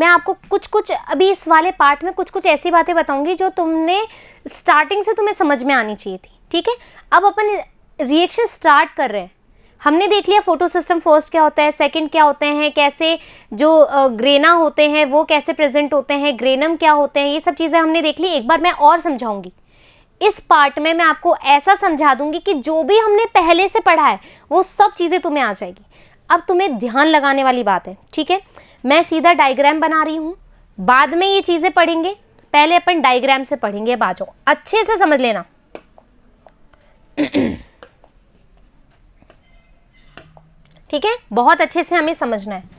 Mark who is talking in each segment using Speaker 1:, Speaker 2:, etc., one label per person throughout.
Speaker 1: मैं आपको कुछ कुछ अभी इस वाले पार्ट में कुछ कुछ ऐसी बातें बताऊंगी जो तुमने स्टार्टिंग से तुम्हें समझ में आनी चाहिए थी, ठीक है। अब अपन रिएक्शन स्टार्ट कर रहे हैं। हमने देख लिया फोटो सिस्टम फर्स्ट क्या होता है, सेकंड क्या होते हैं, कैसे जो ग्रेना होते हैं वो कैसे प्रेजेंट होते हैं, ग्रेनम क्या होते हैं, ये सब चीज़ें हमने देख ली। एक बार मैं और समझाऊंगी। इस पार्ट में मैं आपको ऐसा समझा दूंगी कि जो भी हमने पहले से पढ़ा है वो सब चीज़ें तुम्हें आ जाएगी। अब तुम्हें ध्यान लगाने वाली बात है, ठीक है। मैं सीधा डायग्राम बना रही हूँ, बाद में ये चीज़ें पढ़ेंगे, पहले अपन डायग्राम से पढ़ेंगे। अब आ जाओ, अच्छे से समझ लेना। ठीक है, बहुत अच्छे से हमें समझना है।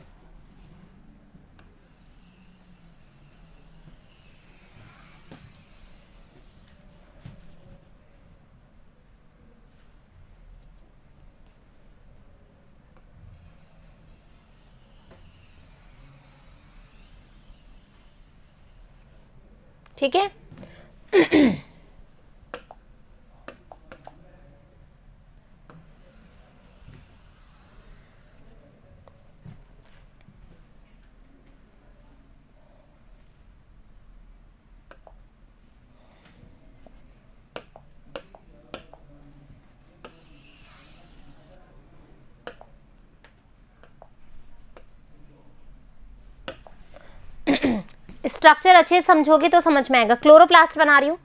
Speaker 1: ठीक है। स्ट्रक्चर अच्छे से समझोगे तो समझ में आएगा। क्लोरोप्लास्ट बना रही हूँ,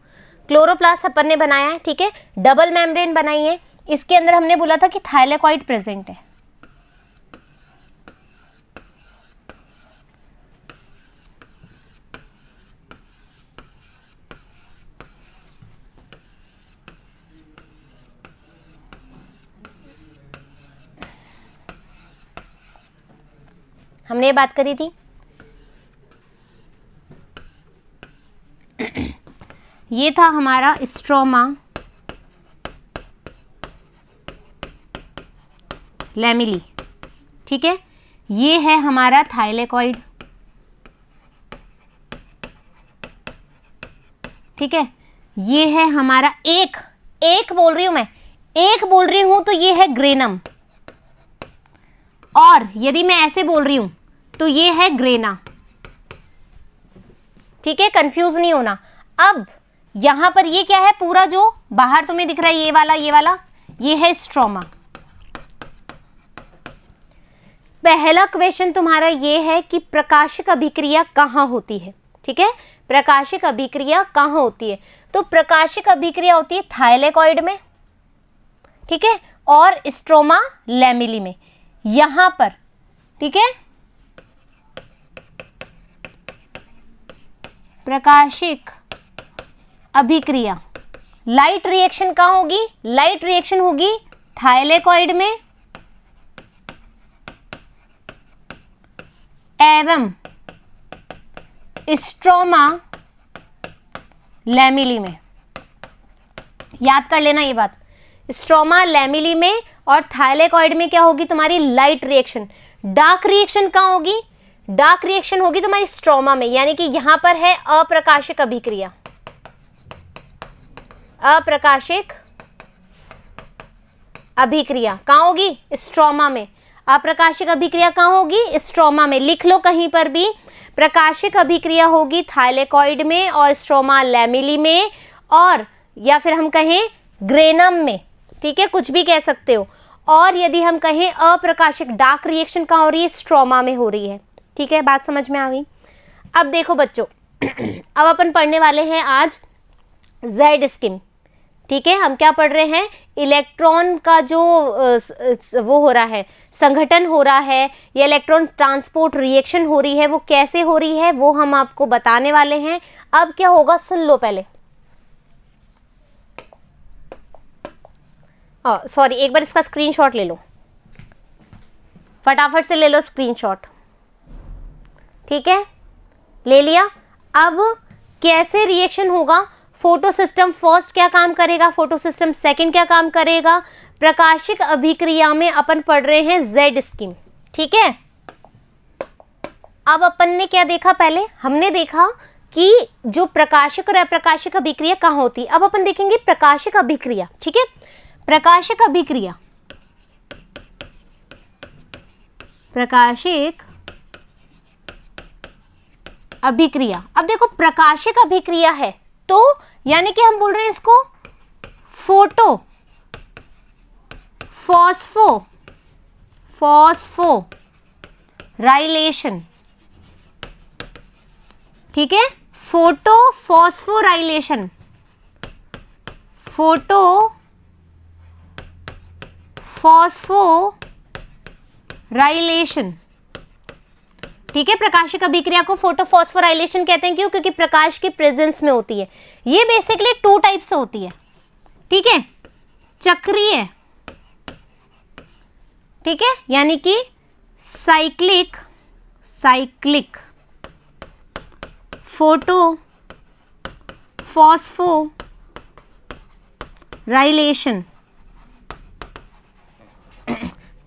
Speaker 1: क्लोरोप्लास्ट अपन ने बनाया है, ठीक है। डबल मेम्ब्रेन बनाई है, इसके अंदर हमने बोला था कि थाइलेकॉइड प्रेजेंट है। हमने ये बात करी थी। ये था हमारा स्ट्रोमा लैमिली, ठीक है। ये है हमारा थाइलेकॉइड, ठीक है। ये है हमारा एक बोल रही हूं मैं, एक बोल रही हूं तो ये है ग्रेनम, और यदि मैं ऐसे बोल रही हूं तो ये है ग्रेना, ठीक है। कंफ्यूज नहीं होना। अब यहां पर ये क्या है, पूरा जो बाहर तुम्हें दिख रहा है ये वाला ये है स्ट्रोमा। पहला क्वेश्चन तुम्हारा ये है कि प्रकाशिक अभिक्रिया कहां होती है, ठीक है। प्रकाशिक अभिक्रिया कहां होती है, तो प्रकाशिक अभिक्रिया होती है थाइलेकॉइड में, ठीक है, और स्ट्रोमा लैमिली में, यहां पर, ठीक है। प्रकाशिक अभिक्रिया, लाइट रिएक्शन कहां होगी, लाइट रिएक्शन होगी थाइलेकॉइड में एवं स्ट्रोमा लैमिली में। याद कर लेना ये बात, स्ट्रोमा लैमिली में और थाइलेकॉइड में क्या होगी तुम्हारी लाइट रिएक्शन। डार्क रिएक्शन कहां होगी, डार्क रिएक्शन होगी तुम्हारी स्ट्रोमा में, यानी कि यहां पर है अप्रकाशिक अभिक्रिया। अप्रकाशिक अभिक्रिया कहां होगी, स्ट्रोमा में। अप्रकाशिक अभिक्रिया कहां होगी, स्ट्रोमा में। लिख लो कहीं पर भी, प्रकाशिक अभिक्रिया होगी थाइलेकॉइड में और स्ट्रोमा लैमिली में, और या फिर हम कहें ग्रेनम में, ठीक है, कुछ भी कह सकते हो। और यदि हम कहें अप्रकाशिक डार्क रिएक्शन कहां हो रही है, स्ट्रोमा में हो रही है, ठीक है। बात समझ में आ गई। अब देखो बच्चों, अब अपन पढ़ने वाले हैं आज जेड स्किम, ठीक है। हम क्या पढ़ रहे हैं, इलेक्ट्रॉन का जो वो हो रहा है, संघटन हो रहा है, या इलेक्ट्रॉन ट्रांसपोर्ट रिएक्शन हो रही है, वो कैसे हो रही है वो हम आपको बताने वाले हैं। अब क्या होगा सुन लो पहले, सॉरी, एक बार इसका स्क्रीनशॉट ले लो, फटाफट से ले लो स्क्रीनशॉट, ठीक है, ले लिया। अब कैसे रिएक्शन होगा, फोटो सिस्टम फर्स्ट क्या काम करेगा, फोटो सिस्टम सेकंड क्या काम करेगा, प्रकाशिक अभिक्रिया में अपन पढ़ रहे हैं जेड स्कीम, ठीक है। अब अपन ने क्या देखा, पहले हमने देखा कि जो प्रकाशिक और अप्रकाशिक अभिक्रिया कहाँ होती है। अब अपन देखेंगे प्रकाशिक अभिक्रिया, ठीक है। प्रकाशिक अभिक्रिया, प्रकाशिक अभिक्रिया। अब देखो प्रकाशिक अभिक्रिया है तो यानी कि हम बोल रहे हैं इसको फोटो फॉस्फोराइलेशन, ठीक है, फोटो फॉस्फोराइलेशन, फोटो फॉस्फोराइलेशन, ठीक है। प्रकाशिक अभिक्रिया को फोटोफॉस्फोराइलेशन कहते हैं, क्यों? क्योंकि प्रकाश की प्रेजेंस में होती है। ये बेसिकली 2 टाइप से होती है, ठीक है, चक्रीय, ठीक है, यानी कि साइक्लिक फोटो फॉस्फोराइलेशन,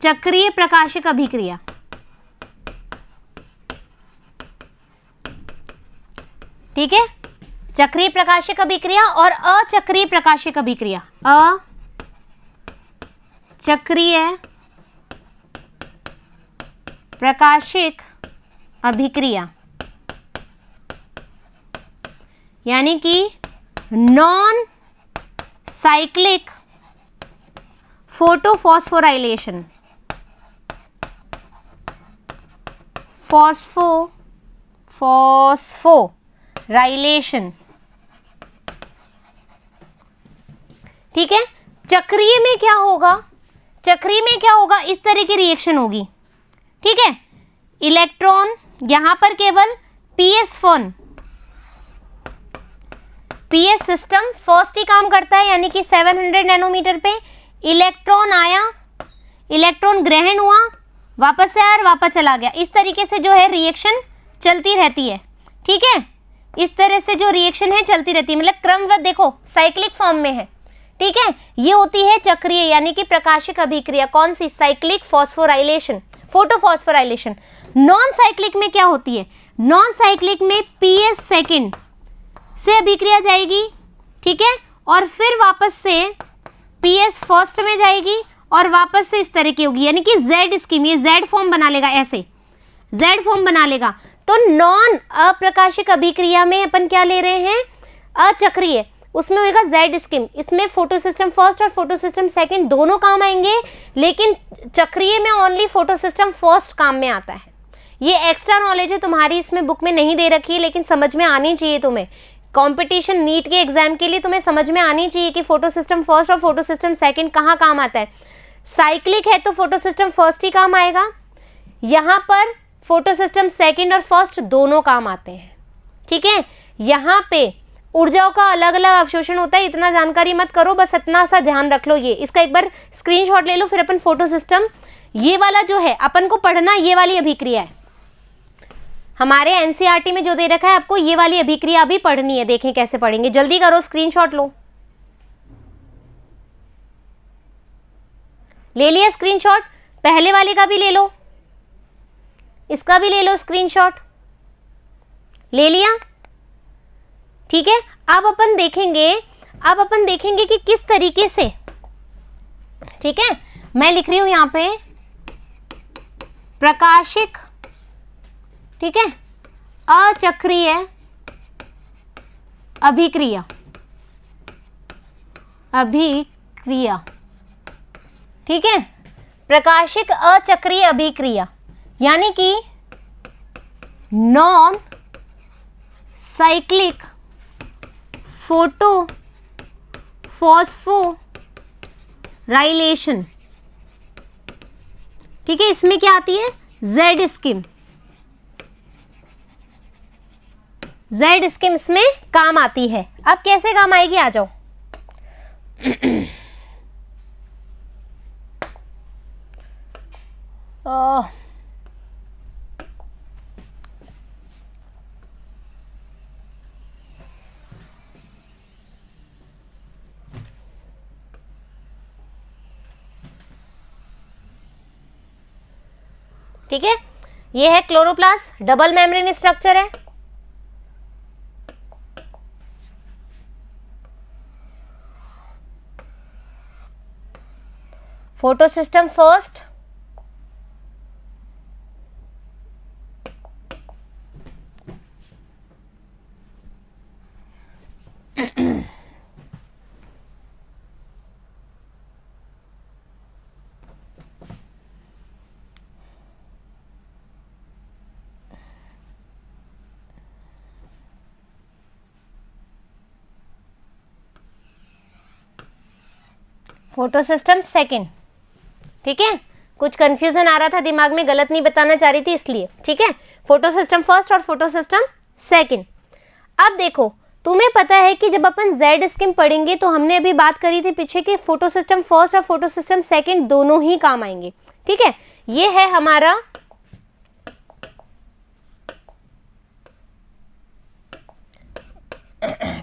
Speaker 1: चक्रीय प्रकाशिक अभिक्रिया, ठीक है, चक्रीय प्रकाशिक अभिक्रिया और अचक्रीय प्रकाशिक अभिक्रिया। अचक्रीय प्रकाशिक अभिक्रिया यानी कि नॉन साइक्लिक फोटोफॉस्फोराइलेशन, फॉस्फोराइलेशन, ठीक है। चक्रीय में क्या होगा? चक्रीय में क्या होगा? इस तरह की रिएक्शन होगी, ठीक है। इलेक्ट्रॉन यहां पर केवल पीएस सिस्टम फर्स्ट ही काम करता है, यानी कि 700 नैनोमीटर पे इलेक्ट्रॉन आया, इलेक्ट्रॉन ग्रहण हुआ, वापस से आया और वापस चला गया। इस तरीके से जो है रिएक्शन चलती रहती है, ठीक है। इस तरह से जो रिएक्शन है चलती रहती है, मतलब क्रमबद्ध, देखो साइक्लिक फॉर्म में है, ठीक है। ये होती है चक्रीय यानी कि प्रकाशिक अभिक्रिया। कौन सी? Cyclic phosphorylation, photophosphorylation. Non cyclic में क्या होती है? नॉन साइक्लिक में पीएस सेकंड से अभिक्रिया जाएगी, ठीक है, और फिर वापस से पीएस फर्स्ट में जाएगी और वापस से इस तरह की होगी, यानी कि जेड स्कीम, ये जेड फॉर्म बना लेगा, ऐसे जेड फॉर्म बना लेगा। तो नॉन अप्रकाशिक अभिक्रिया में अपन क्या ले रहे हैं? अचक्रीय, उसमें होगा जेड स्कीम। इसमें फोटो सिस्टम फर्स्ट और फोटो सिस्टम सेकंड दोनों काम आएंगे, लेकिन चक्रीय में ओनली फोटो सिस्टम फर्स्ट काम में आता है। ये एक्स्ट्रा नॉलेज है तुम्हारी, इसमें बुक में नहीं दे रखी है, लेकिन समझ में आनी चाहिए तुम्हें। कंपटीशन नीट के एग्जाम के लिए तुम्हें समझ में आनी चाहिए कि फोटो सिस्टम फर्स्ट और फोटो सिस्टम सेकंड कहाँ काम आता है। साइक्लिक है तो फोटो सिस्टम फर्स्ट ही काम आएगा, यहाँ पर फोटो सिस्टम सेकंड और फर्स्ट दोनों काम आते हैं, ठीक है। यहाँ पे ऊर्जाओं का अलग अलग अवशोषण होता है, इतना जानकारी मत करो, बस इतना सा ध्यान रख लो। ये इसका एक बार स्क्रीनशॉट ले लो, फिर अपन फोटो सिस्टम, ये वाला जो है अपन को पढ़ना, ये वाली अभिक्रिया है हमारे एनसीईआरटी में जो दे रखा है आपको, ये वाली अभिक्रिया भी पढ़नी है। देखें कैसे पढ़ेंगे, जल्दी करो, स्क्रीनशॉट लो। ले लिया स्क्रीनशॉट? पहले वाले का भी ले लो, इसका भी ले लो स्क्रीनशॉट, ले लिया, ठीक है। अब अपन देखेंगे कि किस तरीके से, ठीक है। मैं लिख रही हूं यहां पे प्रकाशिक, ठीक है, अचक्रीय अभिक्रिया, ठीक है, प्रकाशिक अचक्रीय अभिक्रिया यानी कि नॉन साइक्लिक फोटो फॉस्फोराइलेशन, ठीक है। इसमें क्या आती है? जेड स्कीम, जेड स्कीम इसमें काम आती है। अब कैसे काम आएगी, आ जाओ। ठीक है, ये है क्लोरोप्लास्ट, डबल मेम्ब्रेन स्ट्रक्चर है। Photo system first, photo system second. ठीक है, कुछ कंफ्यूजन आ रहा था दिमाग में, गलत नहीं बताना चाह रही थी इसलिए। ठीक है, फोटो सिस्टम फर्स्ट और फोटो सिस्टम सेकेंड। अब देखो, तुम्हें पता है कि जब अपन जेड स्कीम पढ़ेंगे तो हमने अभी बात करी थी पीछे कि फोटो सिस्टम फर्स्ट और फोटो सिस्टम सेकेंड दोनों ही काम आएंगे। ठीक है, ये है हमारा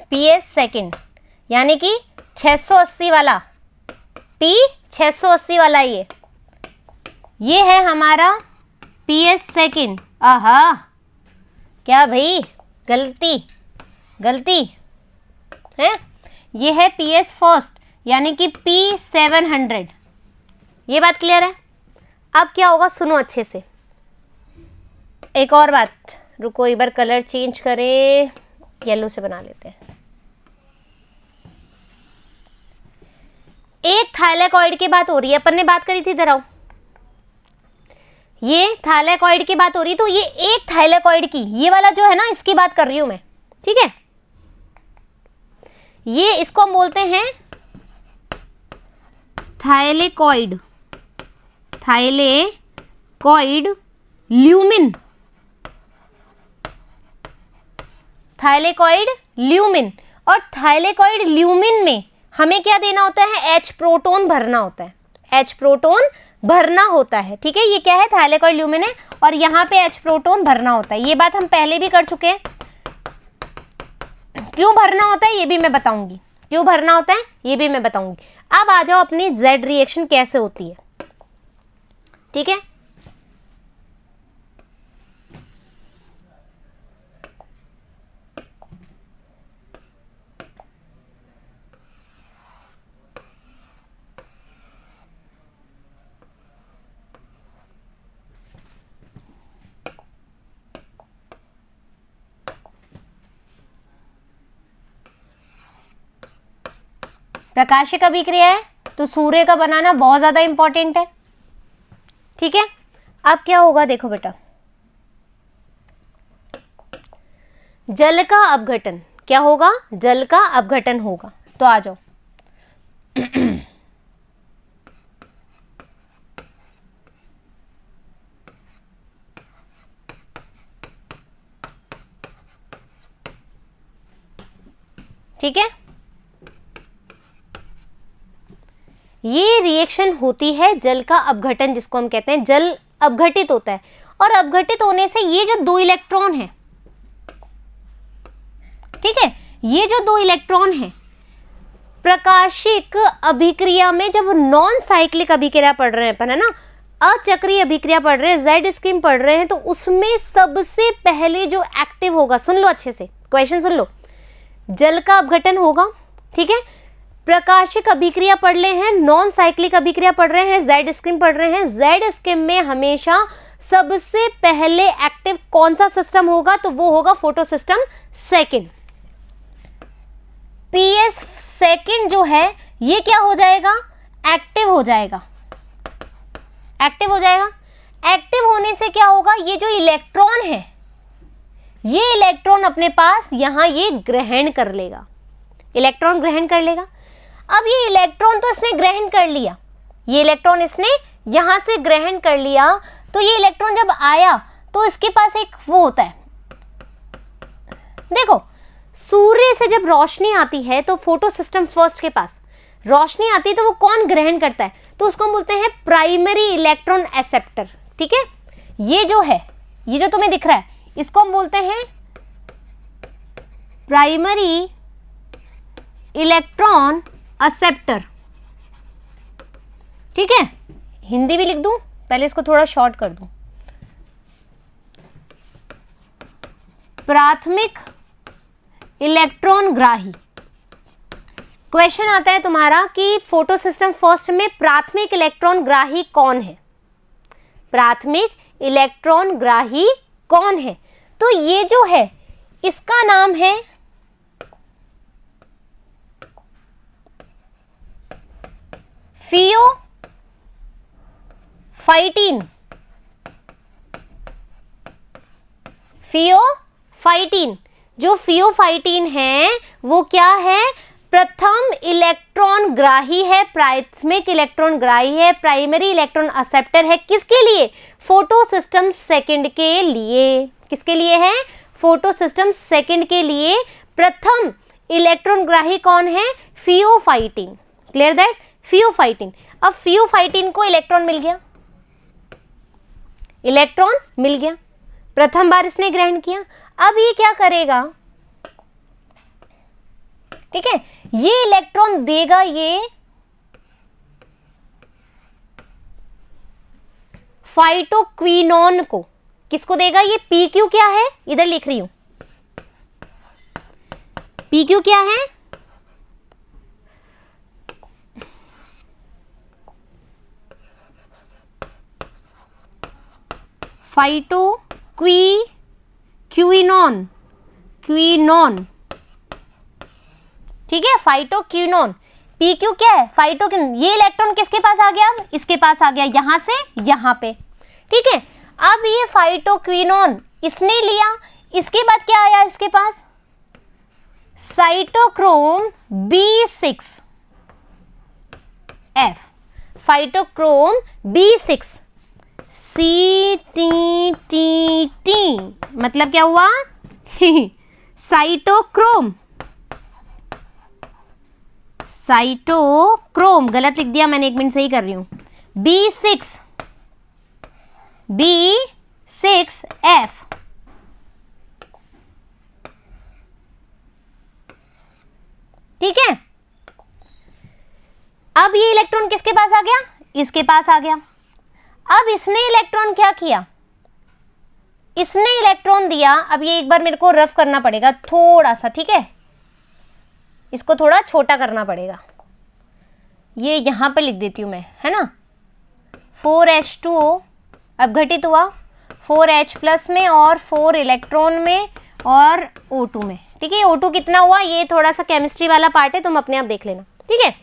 Speaker 1: पीएस सेकेंड, यानी कि 680 वाला, पी 680 वाला ये है हमारा पीएस सेकेंड। आहा, क्या भाई, गलती है। ये है पीएस फर्स्ट, यानी कि P700। ये बात क्लियर है। अब क्या होगा, सुनो अच्छे से। एक और बात, रुको एक बार कलर चेंज करें, येलो से बना लेते हैं। एक थायलैकॉइड की बात हो रही है, अपन ने बात करी थी, इधर आओ। ये थायलैकॉइड की बात हो रही, तो ये एक थायलैकॉइड की, ये वाला जो है ना, इसकी बात कर रही हूं मैं। ठीक है, ये इसको हम बोलते हैं थायलैकॉइड, थायलैकॉइड ल्यूमिन, थायलैकॉइड ल्यूमिन। और थायलैकॉइड ल्यूमिन में हमें क्या देना होता है, H प्रोटोन भरना होता है, H प्रोटोन भरना होता है। ठीक है, ये क्या है, थायलैकॉइड ल्यूमिन है और यहाँ पे H प्रोटोन भरना होता है। ये बात हम पहले भी कर चुके हैं। क्यों भरना होता है ये भी मैं बताऊंगी, क्यों भरना होता है ये भी मैं बताऊंगी। अब आ जाओ अपनी जेड रिएक्शन कैसे होती है। ठीक है, प्रकाशिक अभिक्रिया है तो सूर्य का बनाना बहुत ज्यादा इंपॉर्टेंट है। ठीक है, अब क्या होगा देखो बेटा, जल का अपघटन। क्या होगा, जल का अपघटन होगा। तो आ जाओ ठीक है, ये रिएक्शन होती है जल का अपघटन, जिसको हम कहते हैं जल अपघटित होता है। और अपघटित होने से ये जो दो इलेक्ट्रॉन है, ठीक है, ये जो दो इलेक्ट्रॉन है प्रकाशिक अभिक्रिया में, जब नॉन साइक्लिक अभिक्रिया पढ़ रहे हैं अपन, है ना, अचक्रीय अभिक्रिया पढ़ रहे हैं, जेड स्कीम पढ़ रहे हैं, तो उसमें सबसे पहले जो एक्टिव होगा, सुन लो अच्छे से, क्वेश्चन सुन लो, जल का अपघटन होगा। ठीक है, प्रकाशिक अभिक्रिया पढ़ रहे हैं, नॉन साइक्लिक अभिक्रिया पढ़ रहे हैं, जेड स्कीम पढ़ रहे हैं। जेड स्कीम में हमेशा सबसे पहले एक्टिव कौन सा सिस्टम होगा, तो वो होगा photo system second. PS second जो है ये क्या हो जाएगा, एक्टिव हो जाएगा, एक्टिव हो जाएगा। एक्टिव होने से क्या होगा, ये जो इलेक्ट्रॉन है, ये इलेक्ट्रॉन अपने पास यहां ये ग्रहण कर लेगा, इलेक्ट्रॉन ग्रहण कर लेगा। अब ये इलेक्ट्रॉन तो इसने ग्रहण कर लिया, ये इलेक्ट्रॉन इसने यहां से ग्रहण कर लिया, तो ये इलेक्ट्रॉन जब आया तो इसके पास एक वो होता है, देखो सूर्य से जब रोशनी आती है तो फोटो सिस्टम फर्स्ट के पास रोशनी आती है, तो वो कौन ग्रहण करता है, तो उसको हम बोलते हैं प्राइमरी इलेक्ट्रॉन एक्सेप्टर। ठीक है, ये जो है, ये जो तुम्हें दिख रहा है, इसको हम बोलते हैं प्राइमरी इलेक्ट्रॉन एक्सेप्टर। ठीक है, हिंदी भी लिख दूं, पहले इसको थोड़ा शॉर्ट कर दूं, प्राथमिक इलेक्ट्रॉन ग्राही। क्वेश्चन आता है तुम्हारा कि फोटो सिस्टम फर्स्ट में प्राथमिक इलेक्ट्रॉन ग्राही कौन है, प्राथमिक इलेक्ट्रॉन ग्राही कौन है, तो ये जो है इसका नाम है फियोफाइटिन। फियोफाइटिन, जो फियोफाइटिन है वो क्या है, प्रथम इलेक्ट्रॉन ग्राही है, प्राथमिक इलेक्ट्रॉन ग्राही है, प्राइमरी इलेक्ट्रॉन एक्सेप्टर है। किसके लिए? फोटो सिस्टम सेकंड के लिए। किसके लिए है? फोटो सिस्टम सेकंड के लिए प्रथम इलेक्ट्रॉन ग्राही कौन है? फियोफाइटिन। Clear that? फियोफाइटिन। अब फियोफाइटिन को इलेक्ट्रॉन मिल गया, इलेक्ट्रॉन मिल गया, प्रथम बार इसने ग्रहण किया। अब ये क्या करेगा? ठीक है, ये इलेक्ट्रॉन देगा ये फाइटोक्विनोन को। किसको देगा? ये PQ क्या है? इधर लिख रही हूं, PQ क्या है? फाइटोक्विनोन, क्विनोन। ठीक है, फाइटोक्विनोन। PQ क्या है? फाइटोक्विनोन। ये इलेक्ट्रॉन किसके पास आ गया? अब इसके पास आ गया, यहां से यहां पे। ठीक है, अब ये फाइटोक्विनोन इसने लिया, इसके बाद क्या आया इसके पास? Cytochrome B6F, phytochrome B6 CTTT, मतलब क्या हुआ? साइटोक्रोम, साइटोक्रोम गलत लिख दिया मैंने, 1 मिनट सही कर रही हूं। B6F। ठीक है, अब ये इलेक्ट्रॉन किसके पास आ गया? इसके पास आ गया। अब इसने इलेक्ट्रॉन क्या किया? इसने इलेक्ट्रॉन दिया। अब ये एक बार मेरे को रफ करना पड़ेगा थोड़ा सा, ठीक है, इसको थोड़ा छोटा करना पड़ेगा। ये यहां पे लिख देती हूं मैं, है ना। 4H2O अब घटित हुआ 4H+ में और 4 इलेक्ट्रॉन में और O2 में। ठीक है, O2 कितना हुआ? ये थोड़ा सा केमिस्ट्री वाला पार्ट है, तुम अपने आप देख लेना। ठीक है,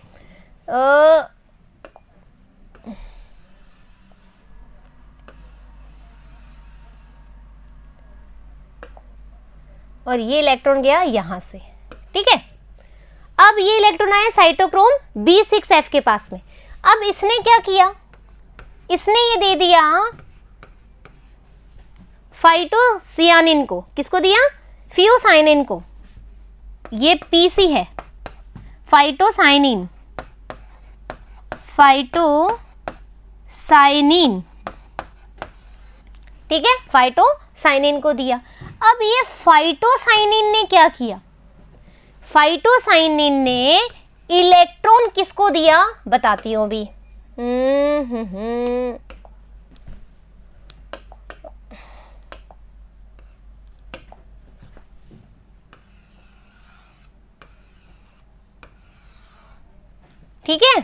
Speaker 1: और ये इलेक्ट्रॉन गया यहां से। ठीक है, अब ये इलेक्ट्रॉन आया साइटोक्रोम B6F के पास में। अब इसने क्या किया? इसने ये दे दिया फाइटोसियानिन को। किसको दिया? फियोसाइनिन को। ये PC है, फाइटोसाइनिन, फाइटोसाइनिन। ठीक है, फाइटोसाइनिन को दिया। अब ये फाइटोसाइनिन ने क्या किया? फाइटोसाइनिन ने इलेक्ट्रॉन किसको दिया? बताती हूं अभी। ठीक है,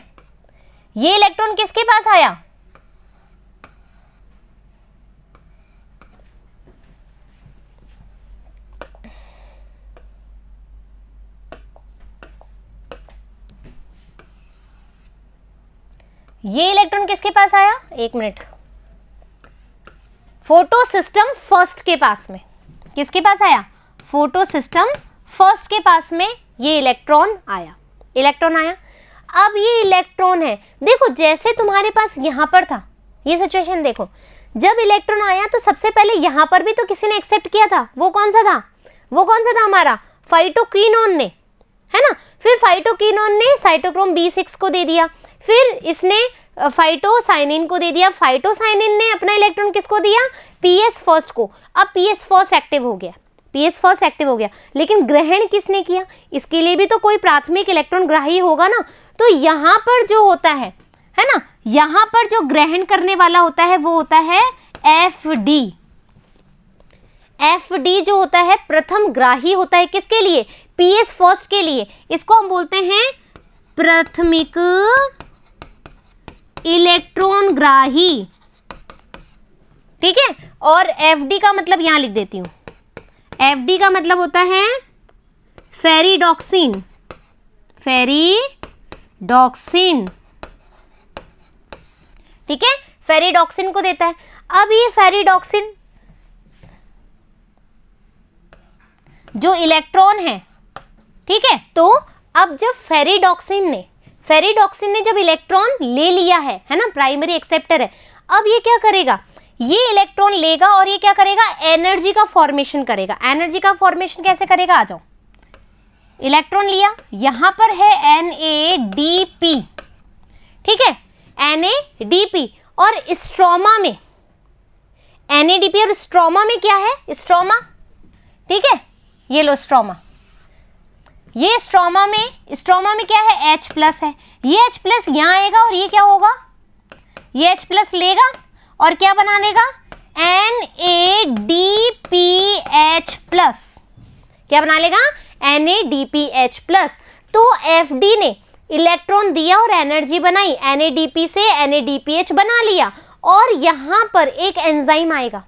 Speaker 1: ये इलेक्ट्रॉन किसके पास आया? ये इलेक्ट्रॉन किसके पास आया? 1 मिनट, फोटो सिस्टम फर्स्ट के पास में। किसके पास आया? फोटो सिस्टम फर्स्ट के पास में ये इलेक्ट्रॉन आया। इलेक्ट्रॉन आया। अब ये इलेक्ट्रॉन है, देखो जैसे तुम्हारे पास यहां पर था, ये सिचुएशन देखो, जब इलेक्ट्रॉन आया तो सबसे पहले यहां पर भी तो किसी ने एक्सेप्ट किया था। वो कौन सा था? वो कौन सा था हमारा? फाइटोक्विनोन ने, है ना। फिर फाइटोक्विनोन ने साइटोक्रोम B6 को दे दिया, फिर इसने फाइटोसाइनिन को दे दिया। फाइटोसाइनिन ने अपना इलेक्ट्रॉन किसको दिया? PS फर्स्ट को। अब PS फर्स्ट एक्टिव हो गया, PS फर्स्ट एक्टिव हो गया, लेकिन ग्रहण किसने किया? इसके लिए भी तो कोई प्राथमिक इलेक्ट्रॉन ग्राही होगा ना। तो यहां पर जो होता है ना, यहां पर जो ग्रहण करने वाला होता है वो होता है FD। FD जो होता है प्रथम ग्राही होता है। किसके लिए? PS फर्स्ट के लिए। इसको हम बोलते हैं प्राथमिक इलेक्ट्रॉन ग्राही। ठीक है, और FD का मतलब यहां लिख देती हूं। FD का मतलब होता है फेरिडॉक्सिन, फेरिडॉक्सिन। ठीक है, फेरिडॉक्सिन को देता है। अब ये फेरिडॉक्सिन जो इलेक्ट्रॉन है, ठीक है, तो अब जब फेरिडॉक्सिन ने जब इलेक्ट्रॉन ले लिया है ना, प्राइमरी एक्सेप्टर है, अब ये क्या करेगा, ये इलेक्ट्रॉन लेगा और ये क्या करेगा, एनर्जी का फॉर्मेशन करेगा। एनर्जी का फॉर्मेशन कैसे करेगा, आ जाओ, इलेक्ट्रॉन लिया, यहां पर है NADP, ठीक है, NADP, और स्ट्रोमा में NADP और स्ट्रोमा में क्या है, स्ट्रोमा, ठीक है, ये लो स्ट्रोमा, ये स्ट्रोमा में क्या है, H प्लस है, ये H प्लस यहां आएगा और ये क्या होगा, ये H प्लस लेगा और क्या बना लेगा, NADPH प्लस, क्या बना लेगा, NADPH प्लस। तो FD ने इलेक्ट्रॉन दिया और एनर्जी बनाई, NADP से NADPH बना लिया, और यहां पर एक एंजाइम आएगा,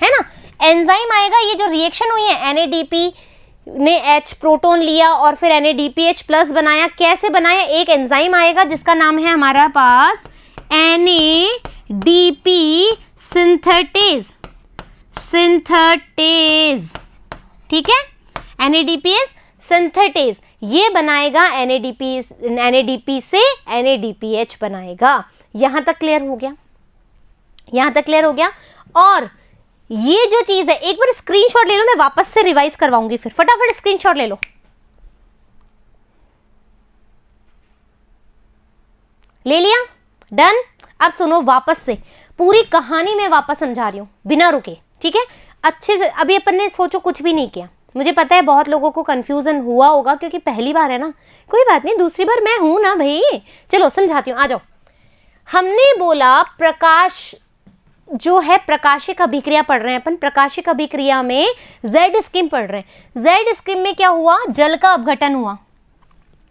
Speaker 1: है ना, एंजाइम आएगा, ये जो रिएक्शन हुई है, NADP ने H प्रोटॉन लिया और फिर NADPH प्लस बनाया, कैसे बनाया, एक एंजाइम आएगा जिसका नाम है हमारा पास NADP सिंथेटेज, ठीक है, NADPH सिंथेटेज, ये बनाएगा NADP से NADPH बनाएगा। यहां तक क्लियर हो गया, यहां तक क्लियर हो गया। और ये जो चीज है, एक बार स्क्रीनशॉट ले लो, मैं वापस से रिवाइज करवाऊंगी, फिर फटाफट स्क्रीनशॉट ले लो, ले लिया, डन। अब सुनो वापस से, पूरी कहानी मैं वापस समझा रही हूं बिना रुके, ठीक है, अच्छे से। अभी अपन ने सोचो कुछ भी नहीं किया, मुझे पता है बहुत लोगों को कंफ्यूजन हुआ होगा क्योंकि पहली बार है ना, कोई बात नहीं, दूसरी बार मैं हूं ना भाई, चलो समझाती हूं, आ जाओ। हमने बोला प्रकाश जो है, प्रकाशिक अभिक्रिया पढ़ रहे हैं अपन, प्रकाशिक अभिक्रिया में Z स्कीम पढ़ रहे हैं। Z स्कीम में क्या हुआ, जल का अपघटन हुआ,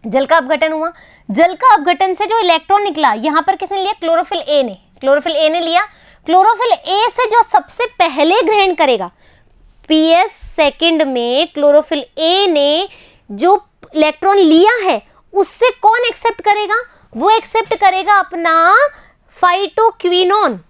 Speaker 1: जल का अपघटन हुआ, जल का अपघटन से जो इलेक्ट्रॉन निकला, यहां पर किसने लिया, क्लोरोफिल ए ने लिया। क्लोरोफिल ए से जो सबसे पहले ग्रहण करेगा, PS सेकंड में क्लोरोफिल ए ने जो इलेक्ट्रॉन लिया है उससे कौन एक्सेप्ट करेगा, वो एक्सेप्ट करेगा अपना फाइटोक्विनोन।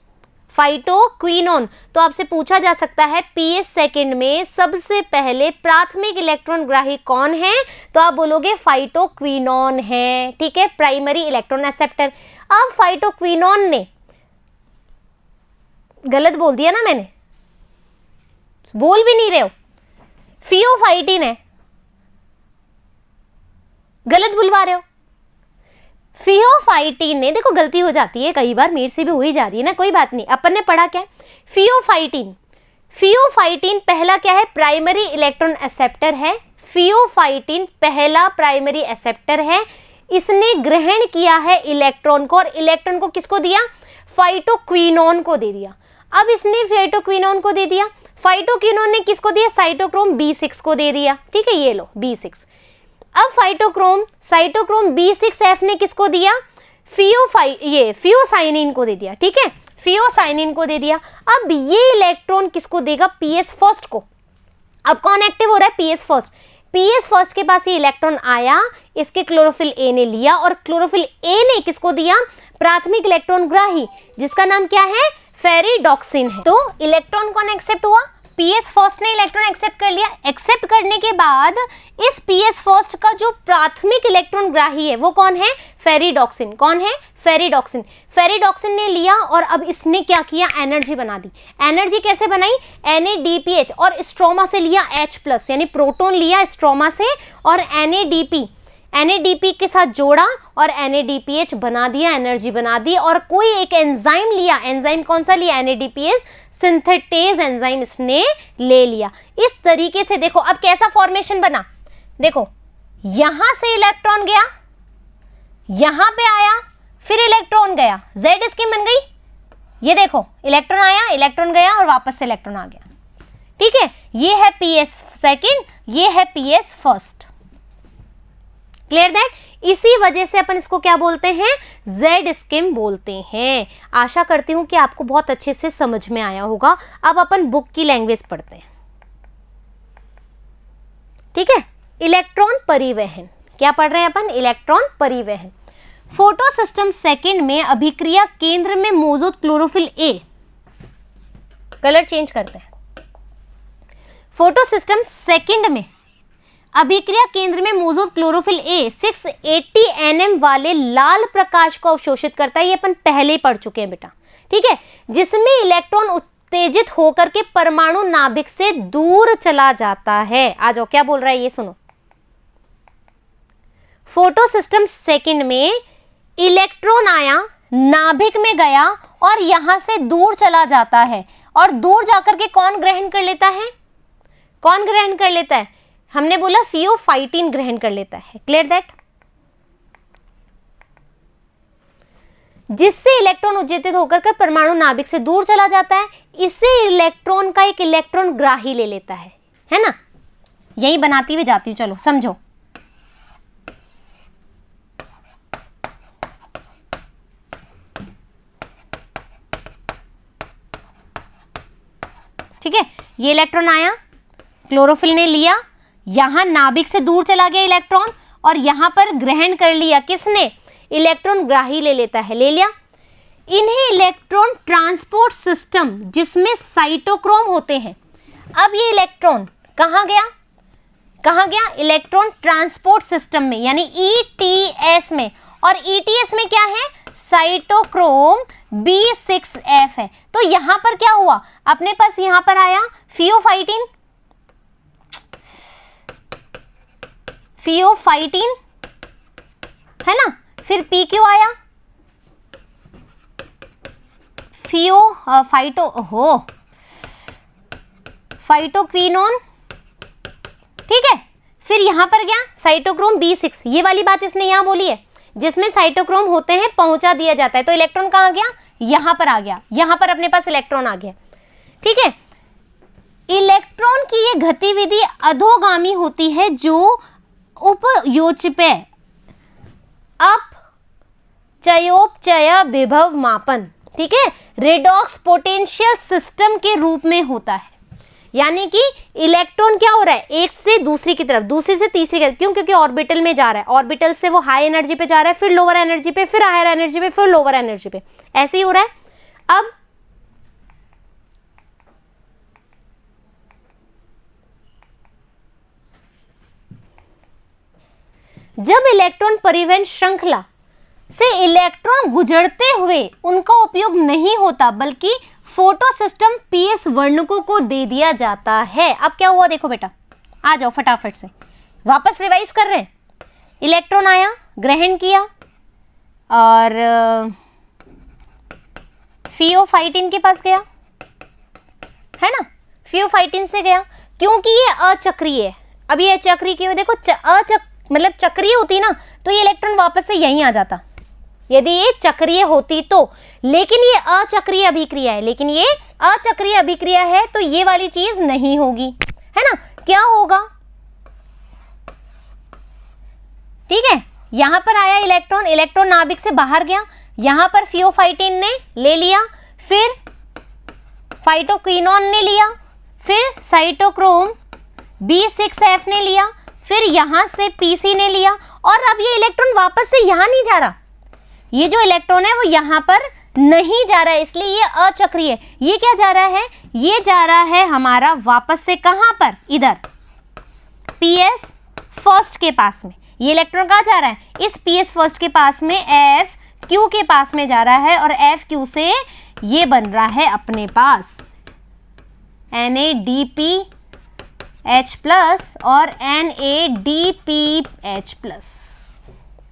Speaker 1: तो आपसे पूछा जा सकता है PS सेकंड में सबसे पहले प्राथमिक इलेक्ट्रॉन ग्राही कौन है, तो आप बोलोगे फाइटोक्विनोन है, ठीक है, प्राइमरी इलेक्ट्रॉन एक्सेप्टर। अब फाइटोक्विनोन ने, गलत बोल दिया ना मैंने, बोल भी नहीं रहे हो, फियोफाइटिन है, गलत बुलवा रहे हो, फियोफाइटिन ने, देखो गलती हो जाती है कई बार, मेरे से भी हो ही जा रही है ना, कोई बात नहीं, अपन ने पढ़ा क्या है, फियोफाइटिन पहला क्या है, प्राइमरी इलेक्ट्रॉन एक्सेप्टर है। फियोफाइटिन पहला प्राइमरी एक्सेप्टर है, इसने ग्रहण किया है इलेक्ट्रॉन को, और इलेक्ट्रॉन को किसको दिया, फाइटोक्विनोन को दे दिया। अब इसने फाइटोक्विनोन को दे दिया, फाइटोक्विनोन ने किसको दिया, साइटोक्रोम B6 को दे दिया, ठीक है, ये लो B6। अब साइटोक्रोम B6F ने किसको दिया, फियोसाइनिन को दे दिया, ठीक है, फियोसाइनिन को दे दिया। अब ये इलेक्ट्रॉन किसको देगा, PS फर्स्ट को। अब कौन एक्टिव हो रहा है, PS फर्स्ट के पास ये इलेक्ट्रॉन आया, इसके क्लोरोफिल ए ने लिया, और क्लोरोफिल ए ने किसको दिया, प्राथमिक इलेक्ट्रॉन ग्राही, जिसका नाम क्या है, फेरिडॉक्सिन है। तो इलेक्ट्रॉन कौन एक्सेप्ट हुआ, PS फर्स्ट ने इलेक्ट्रॉन एक्सेप्ट कर लिया। एक्सेप्ट करने के बाद इस PS फर्स्ट का जो प्राथमिक इलेक्ट्रॉन ग्राही है वो कौन है, फेरिडॉक्सिन। कौन है, फेरिडॉक्सिन। फेरिडॉक्सिन ने लिया और अब इसने क्या किया, एनर्जी बना दी। एनर्जी कैसे बनाई, NADPH, और स्ट्रोमा से लिया H प्लस, यानी प्रोटॉन लिया स्ट्रोमा से, और NADP के साथ जोड़ा और NADPH बना दिया, एनर्जी बना दी। और कोई एक एंजाइम लिया, एंजाइम कौन सा लिया, NADPH सिंथेटेज एंजाइम इसने ले लिया। इस तरीके से देखो अब कैसा फॉर्मेशन बना, देखो यहां से इलेक्ट्रॉन गया, यहां पे आया, फिर इलेक्ट्रॉन गया, Z स्कीम बन गई। ये देखो इलेक्ट्रॉन आया, इलेक्ट्रॉन गया और वापस से इलेक्ट्रॉन आ गया, ठीक है। ये है PS सेकंड, ये है PS फर्स्ट। क्लियर दैट, इसी वजह से अपन इसको क्या बोलते हैं, Z स्कीम बोलते हैं। आशा करती हूं कि आपको बहुत अच्छे से समझ में आया होगा। अब अपन बुक की लैंग्वेज पढ़ते हैं, ठीक है। इलेक्ट्रॉन परिवहन, क्या पढ़ रहे हैं अपन, इलेक्ट्रॉन परिवहन। फोटो सिस्टम सेकंड में अभिक्रिया केंद्र में मौजूद क्लोरोफिल ए, कलर चेंज करते हैं। फोटो सिस्टम सेकंड में अभिक्रिया केंद्र में मौजूद क्लोरोफिल ए 680 nm वाले लाल प्रकाश को अवशोषित करता है। ये अपन पहले ही पढ़ चुके हैं बेटा, ठीक है, जिसमें इलेक्ट्रॉन उत्तेजित होकर के परमाणु नाभिक से दूर चला जाता है। आ जाओ, क्या बोल रहा है ये सुनो। फोटो सिस्टम सेकंड में इलेक्ट्रॉन आया, नाभिक में गया और यहां से दूर चला जाता है, और दूर जाकर के कौन ग्रहण कर लेता है? कौन ग्रहण कर लेता है? हमने बोला फियोफाइटिन ग्रहण कर लेता है। Clear that? जिससे इलेक्ट्रॉन उत्तेजित होकर के परमाणु नाभिक से दूर चला जाता है, इससे इलेक्ट्रॉन का एक इलेक्ट्रॉन ग्राही ले लेता है ना। यही बनाती हुई जाती हूं, चलो समझो। ठीक है, ये इलेक्ट्रॉन आया, क्लोरोफिल ने लिया, यहां नाभिक से दूर चला गया इलेक्ट्रॉन, और यहां पर ग्रहण कर लिया किसने? इलेक्ट्रॉन ग्राही ले लेता है, ले लिया। इन्हें इलेक्ट्रॉन ट्रांसपोर्ट सिस्टम, जिसमें साइटोक्रोम होते हैं। अब ये इलेक्ट्रॉन कहां गया? कहां गया? इलेक्ट्रॉन ट्रांसपोर्ट सिस्टम में, यानी ईटीएस में। और ईटीएस में क्या है? साइटोक्रोम B6F है। तो यहां पर क्या हुआ? अपने पास यहां पर आया फियोफाइटिन, फियोफाइटिन है ना, फिर P क्यों आया? फाइटोक्विनोन, ठीक है। फिर यहां पर गया साइटोक्रोम B6, ये वाली बात इसने यहां बोली है, जिसमें साइटोक्रोम होते हैं पहुंचा दिया जाता है। तो इलेक्ट्रॉन कहां गया? यहां पर आ गया, यहां पर अपने पास इलेक्ट्रॉन आ गया, ठीक है। इलेक्ट्रॉन की ये गतिविधि अधोगामी होती है, जो उपयोजपय अपचयोपचय विभव मापन, ठीक है, रेडॉक्स पोटेंशियल सिस्टम के रूप में होता है। यानी कि इलेक्ट्रॉन क्या हो रहा है? एक से दूसरी की तरफ, दूसरी से तीसरी की तरफ। क्यों? क्योंकि ऑर्बिटल में जा रहा है, ऑर्बिटल से वो हाई एनर्जी पे जा रहा है, फिर लोअर एनर्जी पे, फिर हायर एनर्जी पे, फिर लोअर एनर्जी पे, ऐसे ही हो रहा है। अब जब इलेक्ट्रॉन परिवहन श्रृंखला से इलेक्ट्रॉन गुजरते हुए उनका उपयोग नहीं होता, बल्कि फोटो सिस्टम पीएस वर्णकों को दे दिया जाता है। अब क्या हुआ देखो बेटा, आ जाओ फटाफट से, वापस रिवाइज कर रहे हैं। इलेक्ट्रॉन आया, ग्रहण किया, और फियोफाइटिन के पास गया, है ना, फियोफाइटिन से गया, क्योंकि ये अचक्रीय है। अब ये चक्रीय क्यों? देखो मतलब चक्रीय होती ना, तो ये इलेक्ट्रॉन वापस से यहीं आ जाता, यदि ये चक्रीय होती तो। लेकिन ये अचक्रीय अभिक्रिया है, लेकिन ये अचक्रीय अभिक्रिया है, तो ये वाली चीज नहीं होगी, है ना। क्या होगा? ठीक है, यहां पर आया इलेक्ट्रॉन, इलेक्ट्रॉन नाभिक से बाहर गया, यहां पर फियोफाइटिन ने ले लिया, फिर फाइटोक्विनोन ने लिया, फिर साइटोक्रोम B6F ने लिया, फिर यहां से PC ने लिया, और अब ये इलेक्ट्रॉन वापस से यहां नहीं जा रहा। ये जो इलेक्ट्रॉन है वो यहां पर नहीं जा रहा है, इसलिए ये अचक्रीय है। ये क्या जा रहा है? ये जा रहा है हमारा वापस से कहां पर? इधर PS फर्स्ट के पास में। ये इलेक्ट्रॉन कहां जा रहा है? इस PS फर्स्ट के पास में, FQ के पास में जा रहा है, और FQ से ये बन रहा है अपने पास NADPH+ और NADPH+।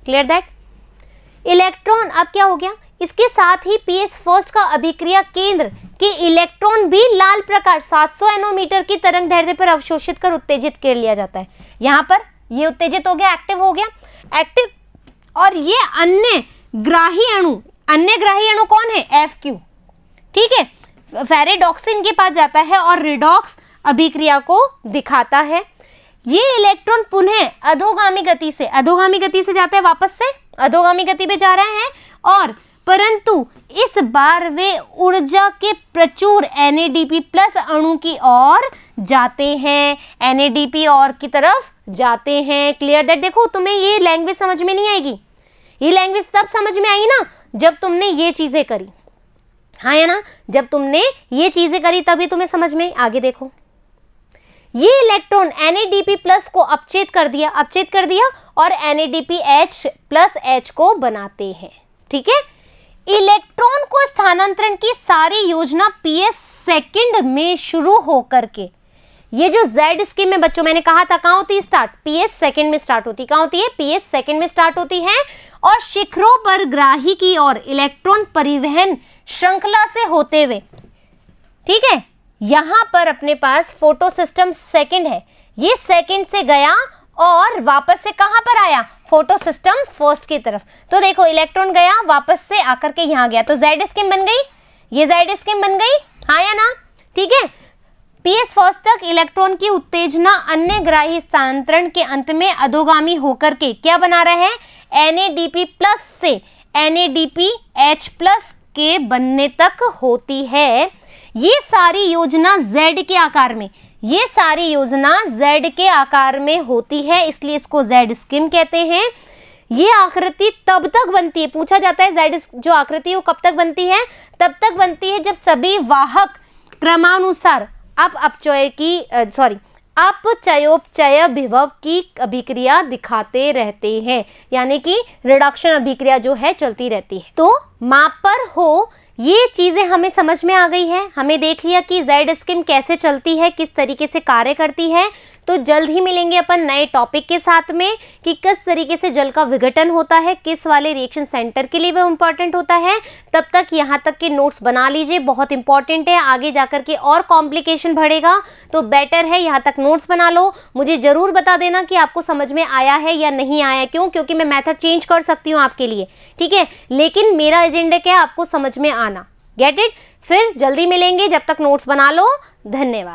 Speaker 1: Clear that? इलेक्ट्रॉन अब क्या हो गया? इसके साथ ही PS फर्स्ट का अभिक्रिया केंद्र के इलेक्ट्रॉन भी लाल प्रकाश 700 नैनोमीटर की तरंग दैर्ध्य पर अवशोषित कर उत्तेजित कर लिया जाता है। यहां पर ये उत्तेजित हो गया, एक्टिव हो गया, एक्टिव। और ये अन्य ग्राही अणु कौन है? FQ, ठीक है, फेरेडॉक्सिन के पास जाता है और रिडॉक्स अभिक्रिया को दिखाता है। ये इलेक्ट्रॉन पुनः अधोगामी गति से जाता है, वापस से अधोगामी गति पे जा रहे हैं, और परंतु इस बार वे ऊर्जा के प्रचुर NADP+ अणु की ओर जाते हैं, NADP और की तरफ जाते हैं। Clear that? देखो तुम्हें ये लैंग्वेज समझ में नहीं आएगी, ये लैंग्वेज तब समझ में आई ना जब तुमने ये चीजें करी, हाँ या ना, जब तुमने ये चीजें करी तभी तुम्हें समझ में। आगे देखो, ये इलेक्ट्रॉन NADP+ को अपचेत कर दिया और NADPH प्लस H को बनाते हैं। ठीक है, इलेक्ट्रॉन को स्थानांतरण की सारी योजना PS सेकंड में शुरू होकर के, ये जो Z स्कीम में बच्चों मैंने कहा था कहाँ होती है स्टार्ट, PS सेकंड में स्टार्ट होती, कहाँ होती है, PS सेकंड में स्टार्ट होती है और शिखरों पर ग्राही की ओर इलेक्ट्रॉन परिवहन श्रृंखला से होते हुए, ठीक है, यहां पर अपने पास फोटो सिस्टम सेकंड है, ये सेकंड से गया और वापस से कहां पर आया, फोटो सिस्टम फर्स्ट की तरफ। तो देखो इलेक्ट्रॉन गया वापस से आकर के यहां गया, तो Z स्कीम बन गई, ये Z स्कीम बन गई, हाँ या ना, ठीक है। PS फर्स्ट तक इलेक्ट्रॉन की उत्तेजना अन्य ग्राही स्थानांतरण के अंत में अधोगामी होकर के क्या बना रहा है, NADP+ से NADPH+ के बनने तक होती है। ये सारी योजना Z के आकार में, ये सारी योजना Z के आकार में होती है, इसलिए इसको Z स्कीम कहते हैं। ये आकृति तब तक बनती है, पूछा जाता है Z जो आकृति है वो कब तक बनती है, तब तक बनती है जब सभी वाहक क्रमानुसार अपचयोपचय विभव की अभिक्रिया दिखाते रहते हैं, यानी कि रिडक्शन अभिक्रिया जो है चलती रहती है। तो मापर हो, ये चीजें हमें समझ में आ गई है, हमें देख लिया कि Z स्कीम कैसे चलती है, किस तरीके से कार्य करती है। तो जल्द ही मिलेंगे अपन नए टॉपिक के साथ में कि किस तरीके से जल का विघटन होता है, किस वाले रिएक्शन सेंटर के लिए वो इम्पॉर्टेंट होता है। तब तक यहाँ तक के नोट्स बना लीजिए, बहुत इंपॉर्टेंट है, आगे जाकर के और कॉम्प्लिकेशन बढ़ेगा, तो बेटर है यहाँ तक नोट्स बना लो। मुझे ज़रूर बता देना कि आपको समझ में आया है या नहीं आया, क्यों, क्योंकि मैं मेथड चेंज कर सकती हूँ आपके लिए, ठीक है, लेकिन मेरा एजेंडा क्या है, आपको समझ में आना। Get it. फिर जल्दी मिलेंगे, जब तक नोट्स बना लो। धन्यवाद।